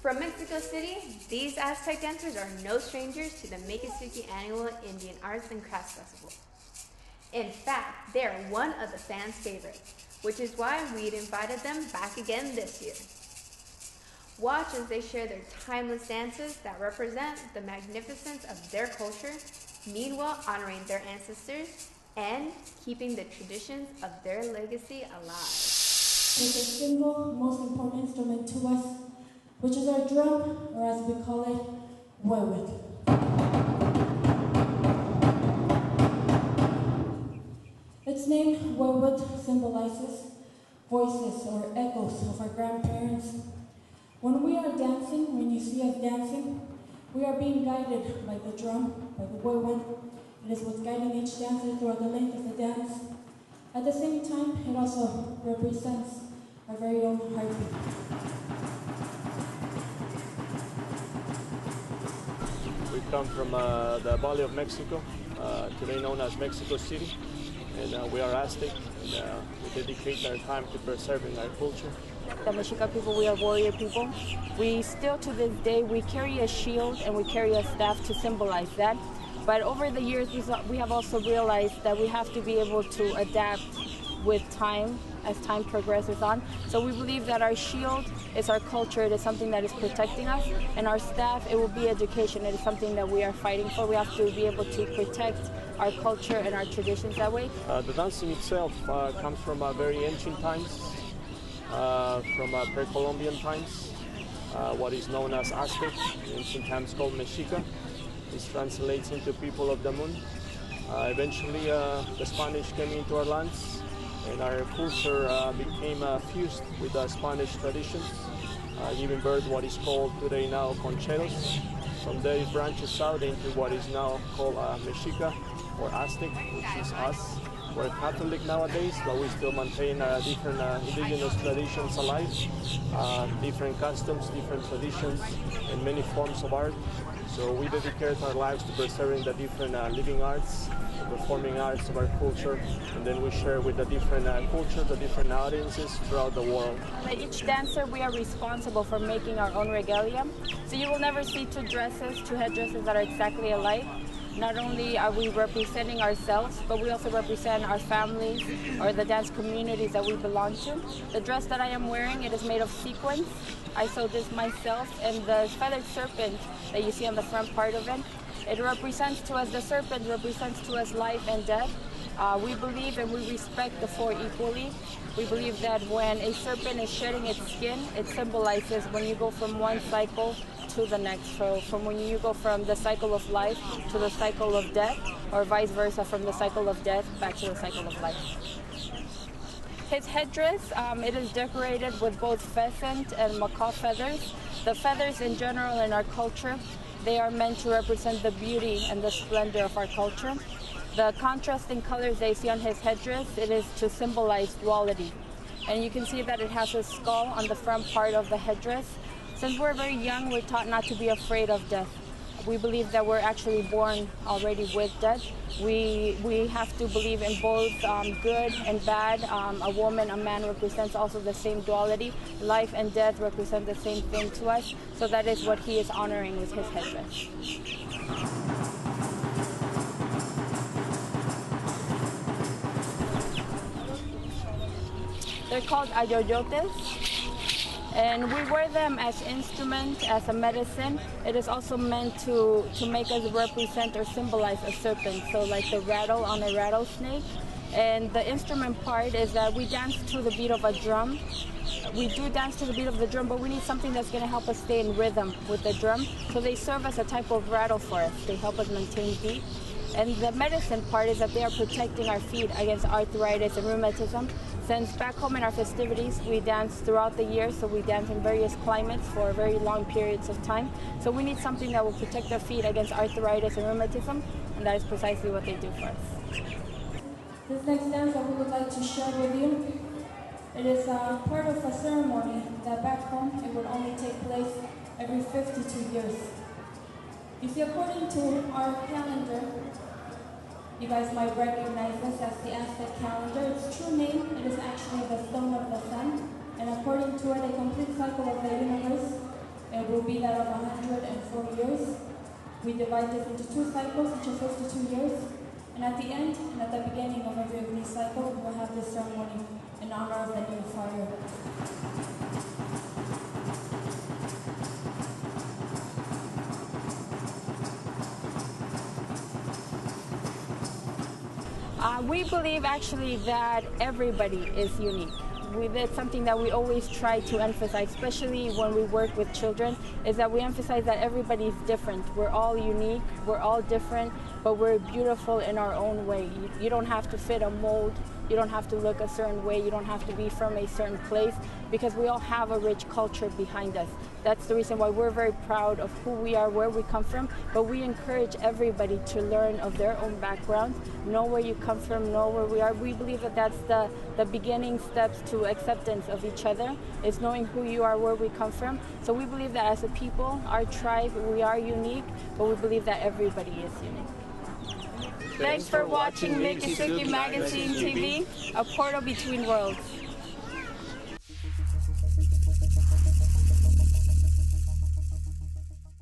From Mexico City, these Aztec dancers are no strangers to the Miccosukee annual Indian Arts and Crafts Festival. In fact, they are one of the fans' favorites, which is why we'd invited them back again this year. Watch as they share their timeless dances that represent the magnificence of their culture, meanwhile honoring their ancestors and keeping the traditions of their legacy alive. It's a single most important instrument to us, which is our drum, or as we call it, huehuet. Its name, huehuet, symbolizes voices or echoes of our grandparents. When we are dancing, when you see us dancing, we are being guided by the drum, by the huehuet. It is what's guiding each dancer throughout the length of the dance. At the same time, it also represents our very own heartbeat. We come from the Valley of Mexico, today known as Mexico City, and we are Aztec, and we dedicate our time to preserving our culture. The Mexica people, we are warrior people. We still, to this day, we carry a shield and we carry a staff to symbolize that. But over the years, we have also realized that we have to be able to adapt with time as time progresses on. So we believe that our shield is our culture, it is something that is protecting us, and our staff, it will be education, it is something that we are fighting for. We have to be able to protect our culture and our traditions that way. The dancing itself comes from very ancient times, from pre-Columbian times, what is known as Aztec, ancient times called Mexica. This translates into people of the moon. Eventually the Spanish came into our lands, and our culture became fused with the Spanish traditions, giving birth to what is called today now concheros. From there it branches out into what is now called Mexica or Aztec, which is us. We're Catholic nowadays, but we still maintain different indigenous traditions alive, different customs, different traditions, and many forms of art. So we dedicate our lives to preserving the different living arts, the performing arts of our culture, and then we share with the different cultures, the different audiences throughout the world. Each dancer, we are responsible for making our own regalia. So you will never see two headdresses that are exactly alike. Not only are we representing ourselves, but we also represent our families or the dance communities that we belong to. The dress that I am wearing, it is made of sequins. I sewed this myself, and the feathered serpent that you see on the front part of it, it represents to us, the serpent represents to us life and death. We believe and we respect the four equally. We believe that when a serpent is shedding its skin, it symbolizes when you go from one cycle to the next. So from when you go from the cycle of life to the cycle of death, or vice versa, from the cycle of death back to the cycle of life. His headdress, it is decorated with both pheasant and macaw feathers. The feathers in general in our culture, they are meant to represent the beauty and the splendor of our culture. The contrasting colors that you see on his headdress, it is to symbolize duality. And you can see that it has a skull on the front part of the headdress. Since we're very young, we're taught not to be afraid of death. We believe that we're actually born already with death. We have to believe in both good and bad. A woman, a man represents also the same duality. Life and death represent the same thing to us. So that is what he is honoring with his headdress. They're called ayoyotes. And we wear them as instruments, as a medicine. It is also meant to make us represent or symbolize a serpent, so like the rattle on a rattlesnake. And the instrument part is that we dance to the beat of a drum. We do dance to the beat of the drum, but we need something that's going to help us stay in rhythm with the drum. So they serve as a type of rattle for us. They help us maintain beat. And the medicine part is that they are protecting our feet against arthritis and rheumatism. Since back home in our festivities, we dance throughout the year, so we dance in various climates for very long periods of time. So we need something that will protect our feet against arthritis and rheumatism, and that is precisely what they do for us. This next dance that we would like to share with you, it is part of a ceremony that back home it would only take place every 52 years. You see, according to our calendar, you guys might recognize this as the Aztec calendar. Its true name, it is to end a complete cycle of the universe, it will be that of 104 years. We divide this into 2 cycles, each of 52 years. And at the end, and at the beginning of every of these cycles, we will have this ceremony in honor of the new fire. We believe actually that everybody is unique. It's something that we always try to emphasize, especially when we work with children, is that we emphasize that everybody is different. We're all unique, we're all different, but we're beautiful in our own way. You don't have to fit a mold, you don't have to look a certain way, you don't have to be from a certain place, because we all have a rich culture behind us. That's the reason why we're very proud of who we are, where we come from, but we encourage everybody to learn of their own backgrounds, know where you come from, know where we are. We believe that that's the beginning steps to acceptance of each other, is knowing who you are, where we come from. So we believe that as a people, our tribe, we are unique, but we believe that everybody is unique. Thanks for watching Miccosukee Magazine TV, a portal between worlds.